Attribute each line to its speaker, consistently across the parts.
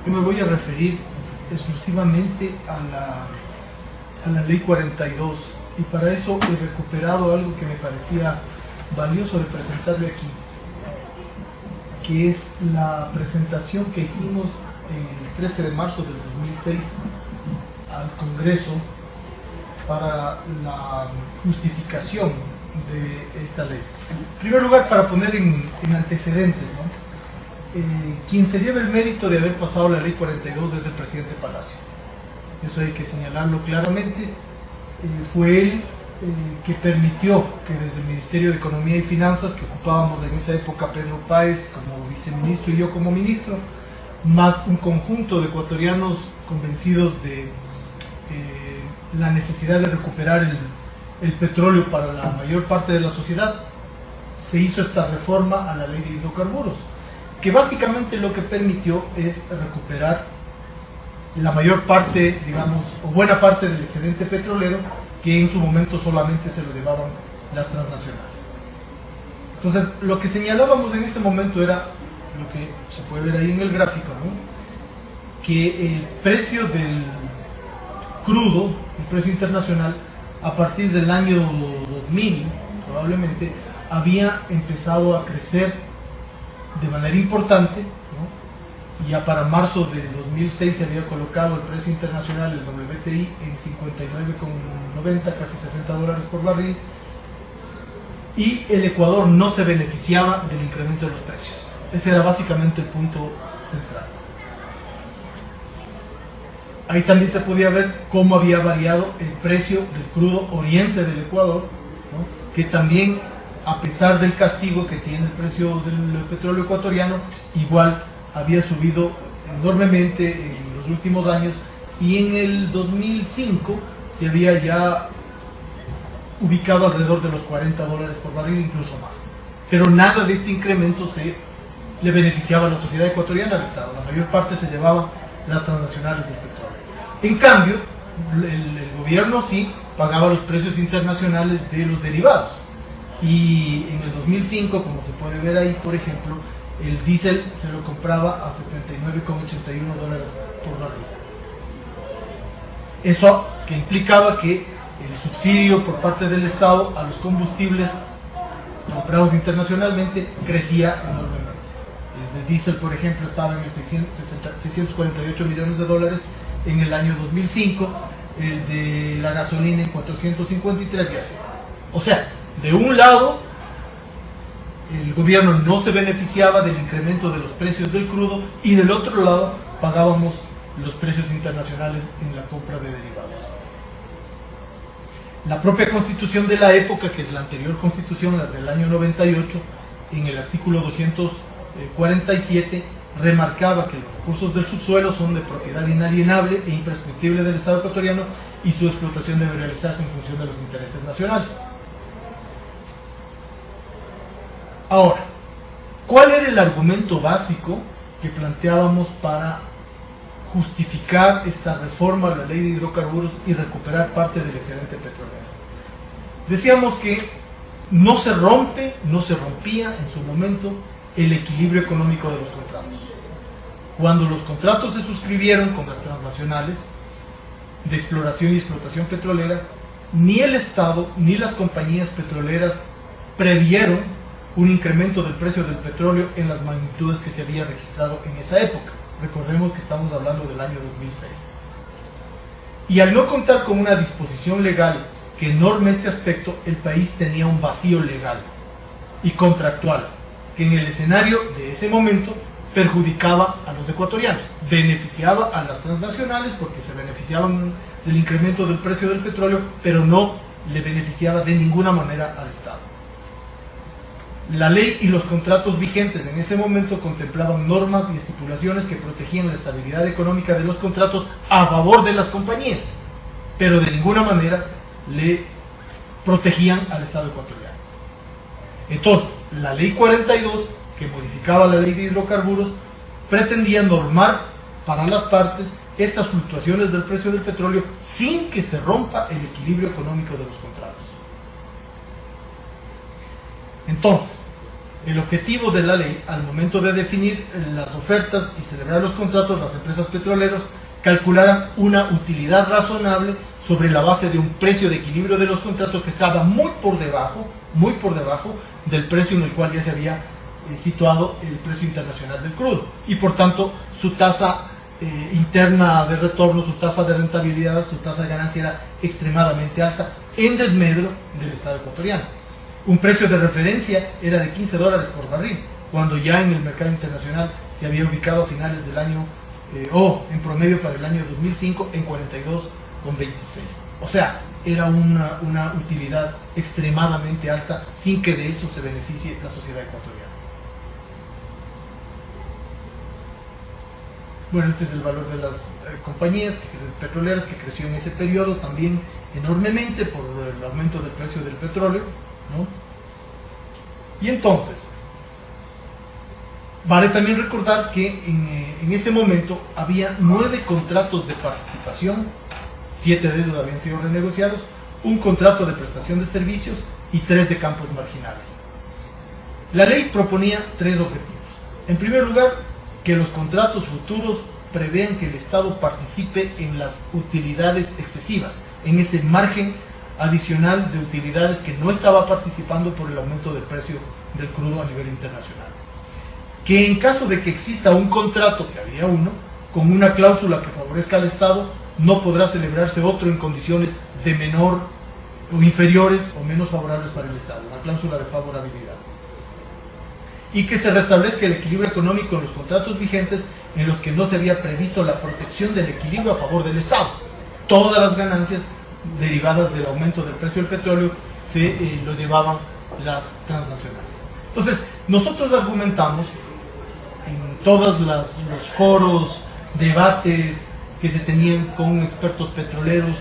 Speaker 1: Yo me voy a referir exclusivamente a la Ley 42, y para eso he recuperado algo que me parecía valioso de presentarle aquí, que es la presentación que hicimos el 13 de marzo del 2006 al Congreso para la justificación de esta ley. En primer lugar, para poner en antecedentes, ¿no? Quien se lleva el mérito de haber pasado la ley 42 es el presidente Palacio. Eso hay que señalarlo claramente. Fue él que permitió que desde el Ministerio de Economía y Finanzas, que ocupábamos en esa época Pedro Páez como viceministro y yo como ministro, más un conjunto de ecuatorianos convencidos de la necesidad de recuperar el petróleo para la mayor parte de la sociedad, se hizo esta reforma a la ley de hidrocarburos, que básicamente lo que permitió es recuperar la mayor parte, digamos, o buena parte del excedente petrolero que en su momento solamente se lo llevaban las transnacionales. Entonces, lo que señalábamos en ese momento era lo que se puede ver ahí en el gráfico, ¿no? Que el precio del crudo, el precio internacional, a partir del año 2000, probablemente, había empezado a crecer de manera importante, ¿no? Y ya para marzo del 2006 se había colocado el precio internacional, el WTI, en 59,90, casi $60 por barril, y el Ecuador no se beneficiaba del incremento de los precios. Ese era básicamente el punto central. Ahí también se podía ver cómo había variado el precio del crudo oriente del Ecuador, ¿no? Que también, a pesar del castigo que tiene el precio del petróleo ecuatoriano, igual había subido enormemente en los últimos años, y en el 2005 se había ya ubicado alrededor de los $40 por barril, incluso más. Pero nada de este incremento le beneficiaba a la sociedad ecuatoriana, al Estado. La mayor parte se llevaban las transnacionales del petróleo. En cambio, el gobierno sí pagaba los precios internacionales de los derivados. Y en el 2005, como se puede ver ahí, por ejemplo, el diésel se lo compraba a $79,81 por barril. Eso que implicaba que el subsidio por parte del Estado a los combustibles comprados internacionalmente crecía enormemente. El diésel, por ejemplo, estaba en 648 millones de dólares en el año 2005, el de la gasolina en 453 y así. O sea, de un lado, el gobierno no se beneficiaba del incremento de los precios del crudo, y del otro lado pagábamos los precios internacionales en la compra de derivados. La propia constitución de la época, que es la anterior constitución, la del año 98, en el artículo 247, remarcaba que los recursos del subsuelo son de propiedad inalienable e imprescriptible del Estado ecuatoriano, y su explotación debe realizarse en función de los intereses nacionales. Ahora, ¿cuál era el argumento básico que planteábamos para justificar esta reforma a la ley de hidrocarburos y recuperar parte del excedente petrolero? Decíamos que no se rompía en su momento el equilibrio económico de los contratos. Cuando los contratos se suscribieron con las transnacionales de exploración y explotación petrolera, ni el Estado ni las compañías petroleras previeron un incremento del precio del petróleo en las magnitudes que se había registrado en esa época. Recordemos que estamos hablando del año 2006. Y al no contar con una disposición legal que norme este aspecto, el país tenía un vacío legal y contractual que en el escenario de ese momento perjudicaba a los ecuatorianos, beneficiaba a las transnacionales porque se beneficiaban del incremento del precio del petróleo, pero no le beneficiaba de ninguna manera al Estado. La ley y los contratos vigentes en ese momento contemplaban normas y estipulaciones que protegían la estabilidad económica de los contratos a favor de las compañías, pero de ninguna manera le protegían al Estado ecuatoriano. Entonces, la ley 42, que modificaba la ley de hidrocarburos, pretendía normar para las partes estas fluctuaciones del precio del petróleo sin que se rompa el equilibrio económico de los contratos. Entonces, el objetivo de la ley, al momento de definir las ofertas y celebrar los contratos, las empresas petroleras calcularan una utilidad razonable sobre la base de un precio de equilibrio de los contratos que estaba muy por debajo del precio en el cual ya se había situado el precio internacional del crudo, y por tanto su tasa interna de retorno, su tasa de rentabilidad, su tasa de ganancia era extremadamente alta, en desmedro del Estado ecuatoriano. Un precio de referencia era de $15 por barril, cuando ya en el mercado internacional se había ubicado a finales del año, o en promedio para el año 2005, en 42,26. O sea, era una utilidad extremadamente alta, sin que de eso se beneficie la sociedad ecuatoriana. Bueno, este es el valor de las compañías petroleras, que creció en ese periodo también enormemente por el aumento del precio del petróleo, ¿no? Y entonces, vale también recordar que en ese momento había 9 contratos de participación, 7 de ellos habían sido renegociados, un contrato de prestación de servicios y 3 de campos marginales. La ley proponía 3 objetivos. En primer lugar, que los contratos futuros prevean que el Estado participe en las utilidades excesivas, en ese margen adicional de utilidades que no estaba participando por el aumento del precio del crudo a nivel internacional. Que en caso de que exista un contrato, que había uno, con una cláusula que favorezca al Estado, no podrá celebrarse otro en condiciones de menor o inferiores o menos favorables para el Estado, una cláusula de favorabilidad. Y que se restablezca el equilibrio económico en los contratos vigentes en los que no se había previsto la protección del equilibrio a favor del Estado. Todas las ganancias derivadas del aumento del precio del petróleo se lo llevaban las transnacionales. Entonces, nosotros argumentamos en todos los foros, debates que se tenían con expertos petroleros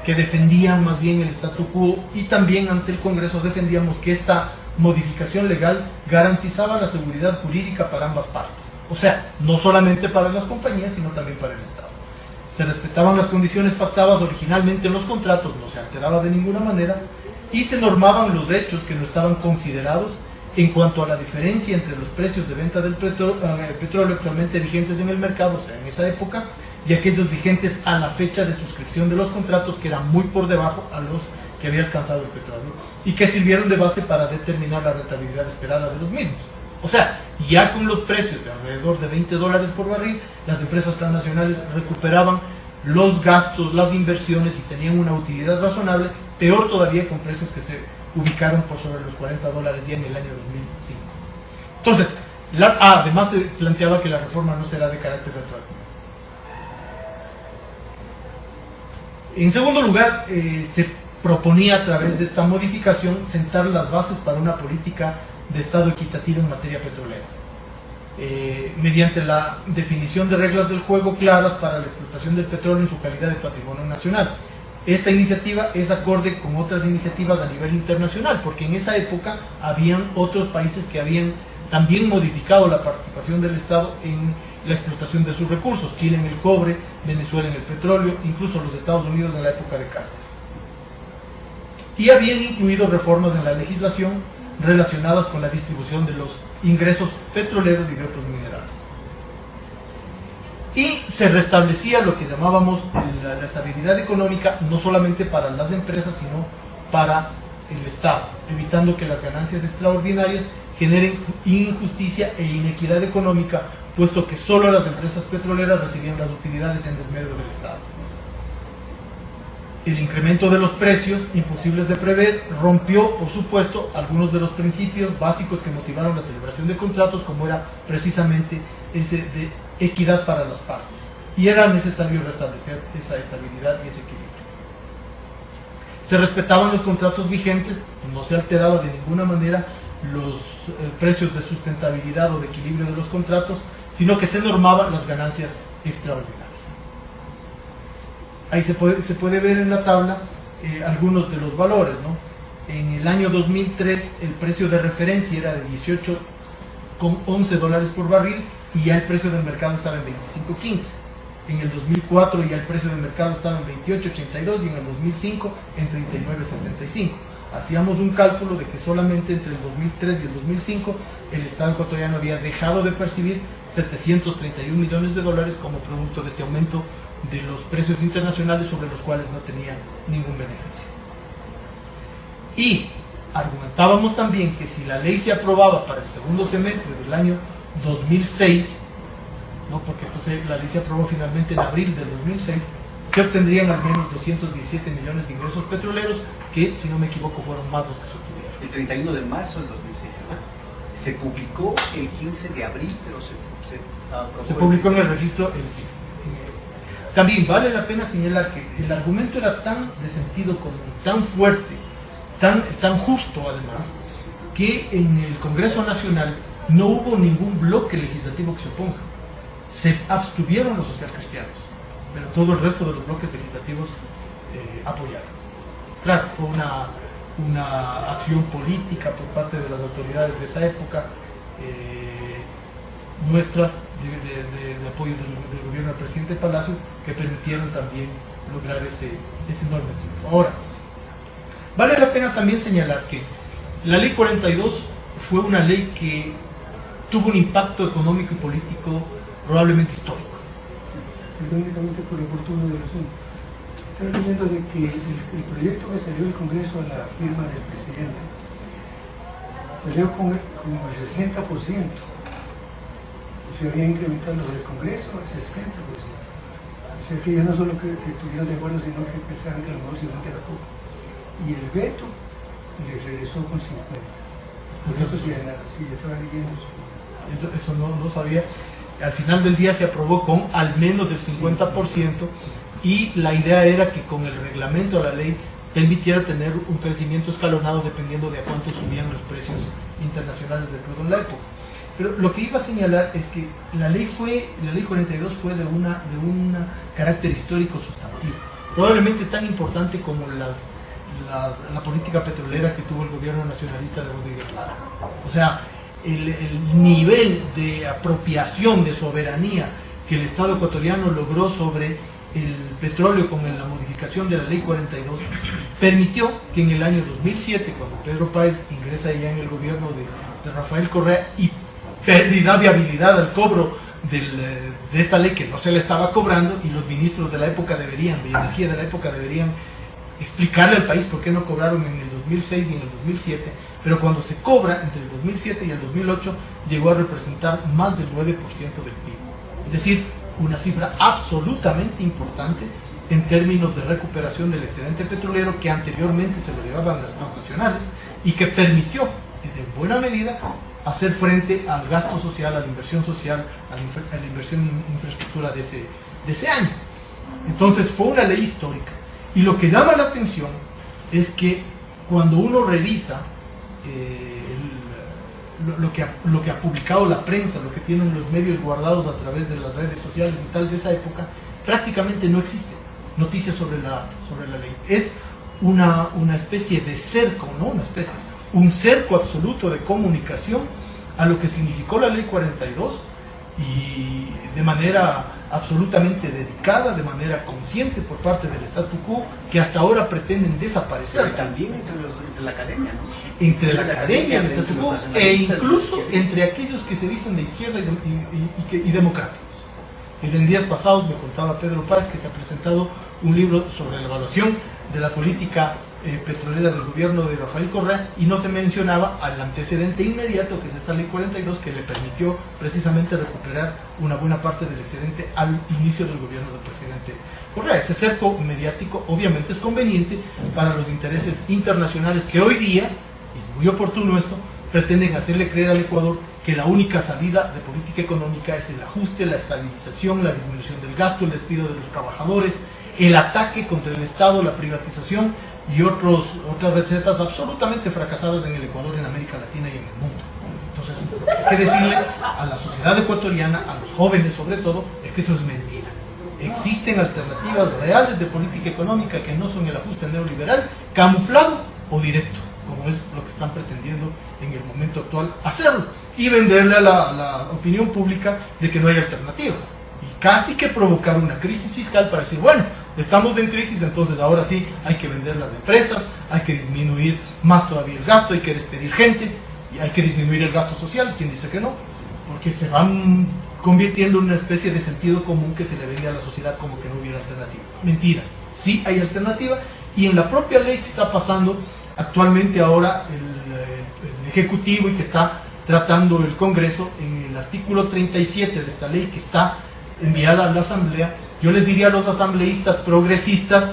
Speaker 1: que defendían más bien el statu quo, y también ante el Congreso defendíamos que esta modificación legal garantizaba la seguridad jurídica para ambas partes. O sea, no solamente para las compañías, sino también para el Estado. Se respetaban las condiciones pactadas originalmente en los contratos, no se alteraba de ninguna manera, y se normaban los hechos que no estaban considerados en cuanto a la diferencia entre los precios de venta del petróleo actualmente vigentes en el mercado, o sea, en esa época, y aquellos vigentes a la fecha de suscripción de los contratos, que eran muy por debajo a los que había alcanzado el petróleo, y que sirvieron de base para determinar la rentabilidad esperada de los mismos. O sea, ya con los precios de alrededor de $20 por barril, las empresas transnacionales recuperaban los gastos, las inversiones, y tenían una utilidad razonable, peor todavía con precios que se ubicaron por sobre los $40 ya en el año 2005. Entonces, además se planteaba que la reforma no será de carácter retroactivo. En segundo lugar, se proponía a través de esta modificación sentar las bases para una política de Estado equitativo en materia petrolera, mediante la definición de reglas del juego claras para la explotación del petróleo en su calidad de patrimonio nacional. Esta iniciativa es acorde con otras iniciativas a nivel internacional, porque en esa época habían otros países que habían también modificado la participación del Estado en la explotación de sus recursos: Chile en el cobre, Venezuela en el petróleo, incluso los Estados Unidos en la época de Carter. Y habían incluido reformas en la legislación relacionadas con la distribución de los ingresos petroleros y de otros minerales. Y se restablecía lo que llamábamos la estabilidad económica, no solamente para las empresas, sino para el Estado, evitando que las ganancias extraordinarias generen injusticia e inequidad económica, puesto que solo las empresas petroleras recibían las utilidades en desmedro del Estado. El incremento de los precios, imposibles de prever, rompió, por supuesto, algunos de los principios básicos que motivaron la celebración de contratos, como era precisamente ese de equidad para las partes. Y era necesario restablecer esa estabilidad y ese equilibrio. Se respetaban los contratos vigentes, no se alteraba de ninguna manera los precios de sustentabilidad o de equilibrio de los contratos, sino que se normaban las ganancias extraordinarias. Ahí se puede ver en la tabla algunos de los valores, ¿no? En el año 2003 el precio de referencia era de 18,11 dólares por barril y ya el precio del mercado estaba en 25,15. En el 2004 ya el precio del mercado estaba en 28,82 y en el 2005 en 39,75. Hacíamos un cálculo de que solamente entre el 2003 y el 2005 el Estado ecuatoriano había dejado de percibir 731 millones de dólares como producto de este aumento de los precios internacionales sobre los cuales no tenía ningún beneficio. Y argumentábamos también que si la ley se aprobaba para el segundo semestre del año 2006, ¿no? Porque la ley se aprobó finalmente en abril del 2006, se obtendrían al menos 217 millones de ingresos petroleros, que si no me equivoco fueron más los que se obtuvieron.
Speaker 2: El 31 de marzo del 2006, ¿verdad? Se publicó el 15 de abril, pero
Speaker 1: se publicó en el registro el 5. También vale la pena señalar que el argumento era tan de sentido común, tan fuerte, tan justo además, que en el Congreso Nacional no hubo ningún bloque legislativo que se oponga. Se abstuvieron los socialcristianos, pero todo el resto de los bloques legislativos apoyaron. Claro, fue una acción política por parte de las autoridades de esa época, nuestras de apoyo del gobierno del presidente Palacio, que permitieron también lograr ese enorme triunfo. Ahora, vale la pena también señalar que la Ley 42 fue una ley que tuvo un impacto económico y político probablemente histórico.
Speaker 3: Únicamente por oportuno del asunto. Estoy leyendo de que el proyecto que salió del Congreso a la firma del presidente salió con el 60%. Se había incrementado lo del Congreso al 60%. O sea que ya no solo que estuvieron de acuerdo, sino que pensaban que a lo mejor se iban a quedar poco. Y el veto le regresó con 50%. Por eso sí, yo estaba leyendo eso.
Speaker 1: Eso no sabía. Al final del día se aprobó con al menos el 50%, y la idea era que con el reglamento la ley permitiera tener un crecimiento escalonado dependiendo de a cuánto subían los precios internacionales del crudo en la época. Pero lo que iba a señalar es que la ley 42 fue de un carácter histórico sustantivo, probablemente tan importante como la política petrolera que tuvo el gobierno nacionalista de Rodríguez Lara. O sea, el nivel de apropiación de soberanía que el Estado ecuatoriano logró sobre el petróleo con la modificación de la Ley 42 permitió que en el año 2007, cuando Pedro Páez ingresa ya en el gobierno de Rafael Correa y da viabilidad al cobro de esta ley que no se le estaba cobrando, y los ministros de la época de energía de la época deberían explicarle al país por qué no cobraron en el 2006 y en el 2007, pero cuando se cobra entre el 2007 y el 2008 llegó a representar más del 9% del PIB. Es decir, una cifra absolutamente importante en términos de recuperación del excedente petrolero que anteriormente se lo llevaban las transnacionales, y que permitió, en buena medida, hacer frente al gasto social, a la inversión social, a la inversión en infraestructura de ese año. Entonces fue una ley histórica. Y lo que llama la atención es que cuando uno revisa lo que ha publicado la prensa, lo que tienen los medios guardados a través de las redes sociales y tal de esa época, prácticamente no existe noticias sobre la ley. Es una especie de cerco, no una especie, un cerco absoluto de comunicación a lo que significó la Ley 42, y de manera absolutamente dedicada, de manera consciente por parte del statu quo, que hasta ahora pretenden desaparecer.
Speaker 2: Pero también entre la academia, ¿no?
Speaker 1: Entre la academia, el statu quo, e incluso entre aquellos que se dicen de izquierda y democráticos. En días pasados me contaba Pedro Páez que se ha presentado un libro sobre la evaluación de la política petrolera del gobierno de Rafael Correa, y no se mencionaba al antecedente inmediato, que es esta Ley 42, que le permitió precisamente recuperar una buena parte del excedente al inicio del gobierno del presidente Correa. Ese cerco mediático obviamente es conveniente para los intereses internacionales que hoy día, y es muy oportuno esto, pretenden hacerle creer al Ecuador que la única salida de política económica es el ajuste, la estabilización, la disminución del gasto, el despido de los trabajadores, el ataque contra el Estado, la privatización y otras recetas absolutamente fracasadas en el Ecuador, en América Latina y en el mundo. Entonces, hay que decirle a la sociedad ecuatoriana, a los jóvenes sobre todo, es que eso es mentira. Existen alternativas reales de política económica que no son el ajuste neoliberal, camuflado o directo. como es lo que están pretendiendo en el momento actual hacerlo, y venderle a la opinión pública de que no hay alternativa, y casi que provocar una crisis fiscal para decir, bueno, estamos en crisis, entonces ahora sí hay que vender las empresas, hay que disminuir más todavía el gasto, hay que despedir gente, y hay que disminuir el gasto social. ¿Quién dice que no? Porque se van convirtiendo en una especie de sentido común que se le vende a la sociedad como que no hubiera alternativa. Mentira, sí hay alternativa, y en la propia ley que está pasando actualmente ahora el Ejecutivo y que está tratando el Congreso, en el artículo 37 de esta ley que está enviada a la Asamblea, yo les diría a los asambleístas progresistas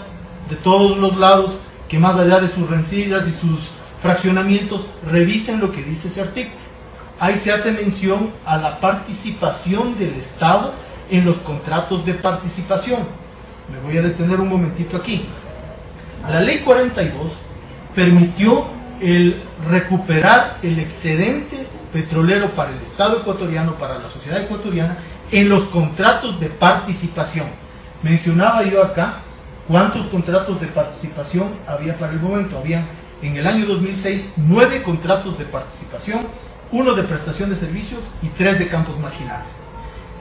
Speaker 1: de todos los lados que más allá de sus rencillas y sus fraccionamientos, revisen lo que dice ese artículo. Ahí se hace mención a la participación del Estado en los contratos de participación. Me voy a detener un momentito aquí. La ley 42 permitió el recuperar el excedente petrolero para el Estado ecuatoriano, para la sociedad ecuatoriana, en los contratos de participación. Mencionaba yo acá cuántos contratos de participación había para el momento. Había en el año 2006 9 contratos de participación, 1 de prestación de servicios y 3 de campos marginales.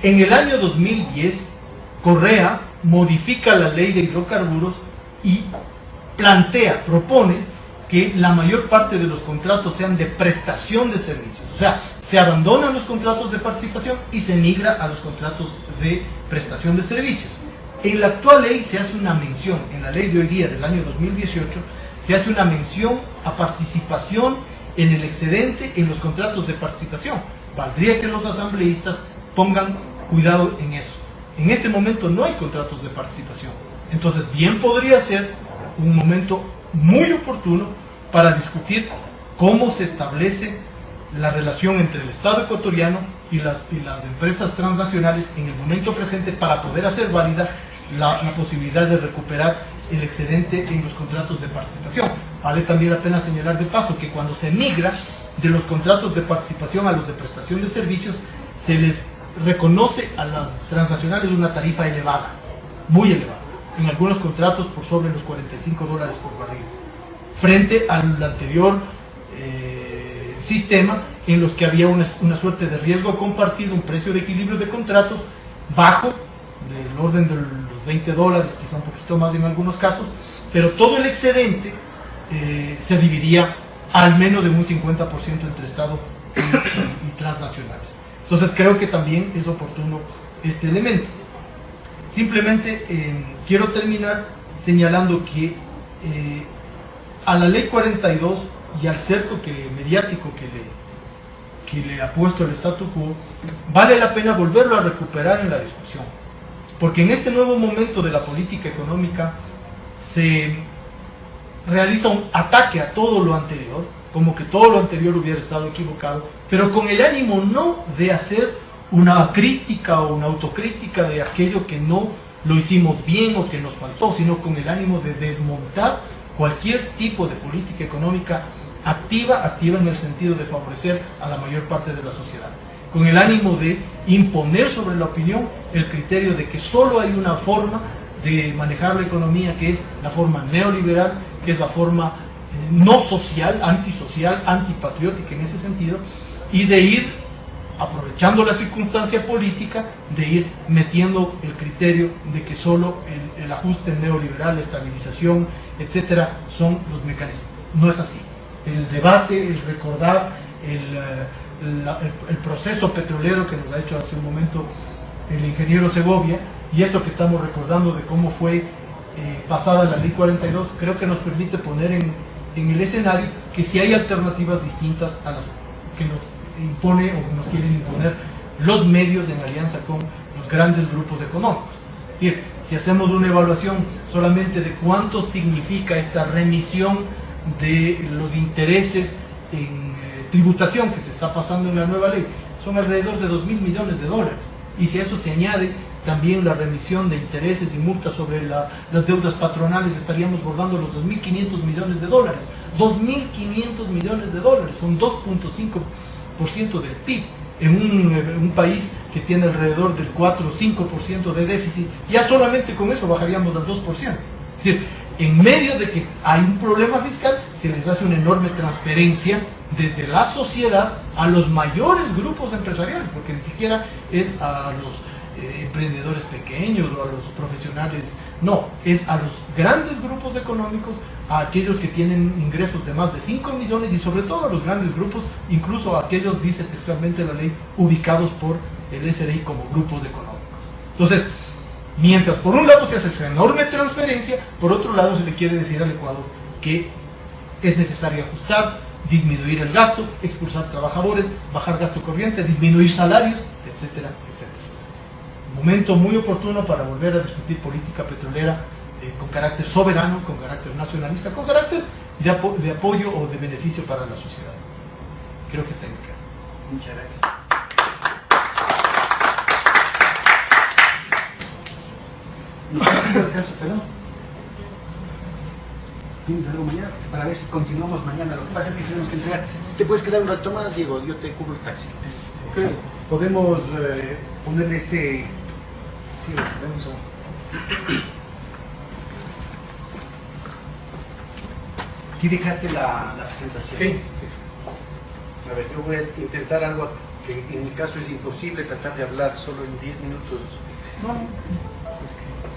Speaker 1: En el año 2010, Correa modifica la ley de hidrocarburos y propone que la mayor parte de los contratos sean de prestación de servicios. O sea, se abandonan los contratos de participación y se migra a los contratos de prestación de servicios. En la actual ley se hace una mención, en la ley de hoy día del año 2018, se hace una mención a participación en el excedente en los contratos de participación. Valdría que los asambleístas pongan cuidado en eso. En este momento no hay contratos de participación. Entonces, bien podría ser un momento muy oportuno para discutir cómo se establece la relación entre el Estado ecuatoriano y las empresas transnacionales en el momento presente para poder hacer válida la posibilidad de recuperar el excedente en los contratos de participación. Vale también la pena señalar de paso que cuando se migra de los contratos de participación a los de prestación de servicios, se les reconoce a las transnacionales una tarifa elevada, muy elevada, en algunos contratos por sobre los $45 por barril, frente al anterior sistema en los que había una suerte de riesgo compartido, un precio de equilibrio de contratos bajo, del orden de los $20, quizá un poquito más en algunos casos, pero todo el excedente se dividía al menos en un 50% entre Estado y transnacionales. Entonces creo que también es oportuno este elemento. Simplemente quiero terminar señalando que a la ley 42 y al cerco mediático que le ha puesto el statu quo, vale la pena volverlo a recuperar en la discusión, porque en este nuevo momento de la política económica se realiza un ataque a todo lo anterior, como que todo lo anterior hubiera estado equivocado, pero con el ánimo no de hacer una crítica o una autocrítica de aquello que no lo hicimos bien o que nos faltó, sino con el ánimo de desmontar cualquier tipo de política económica activa en el sentido de favorecer a la mayor parte de la sociedad, con el ánimo de imponer sobre la opinión el criterio de que solo hay una forma de manejar la economía, que es la forma neoliberal, que es la forma no social, antisocial, antipatriótica en ese sentido, y de ir, aprovechando la circunstancia política, de ir metiendo el criterio de que solo el ajuste neoliberal, la estabilización, etcétera, son los mecanismos. No es así. El debate, el recordar el proceso petrolero que nos ha hecho hace un momento el ingeniero Segovia, y esto que estamos recordando de cómo fue pasada la ley 42, creo que nos permite poner en el escenario que si hay alternativas distintas a las que nos impone o nos quieren imponer los medios en alianza con los grandes grupos económicos. Es decir, si hacemos una evaluación solamente de cuánto significa esta remisión de los intereses en tributación que se está pasando en la nueva ley, son alrededor de $2.000 millones, y si a eso se añade también la remisión de intereses y multas sobre las deudas patronales, estaríamos bordando los $2.500 millones. $2.500 millones son 2.5% del PIB en un país que tiene alrededor del 4 o 5% de déficit. Ya solamente con eso bajaríamos al 2%. Es decir, en medio de que hay un problema fiscal, se les hace una enorme transferencia desde la sociedad a los mayores grupos empresariales, porque ni siquiera es a los emprendedores pequeños o a los profesionales, no, es a los grandes grupos económicos, a aquellos que tienen ingresos de más de 5 millones y sobre todo a los grandes grupos, incluso a aquellos, dice textualmente la ley, ubicados por el SRI como grupos económicos. Entonces, mientras por un lado se hace esa enorme transferencia, por otro lado se le quiere decir al Ecuador que es necesario ajustar, disminuir el gasto, expulsar trabajadores, bajar gasto corriente, disminuir salarios, etcétera, etcétera. Momento muy oportuno para volver a discutir política petrolera con carácter soberano, con carácter nacionalista, con carácter de apoyo o de beneficio para la sociedad. Creo que está en acá.
Speaker 2: Muchas gracias. Descanso, perdón. ¿Tienes algo mañana? Para ver si continuamos mañana. Lo que pasa es que tenemos que entregar. ¿Te puedes quedar un rato más, Diego? Yo te cubro el taxi. Podemos ponerle este... Sí, vamos a... ¿Sí dejaste la presentación?
Speaker 1: Sí.
Speaker 2: A ver, yo voy a intentar algo que en mi caso es imposible, tratar de hablar solo en 10 minutos.
Speaker 1: No,
Speaker 2: Es que...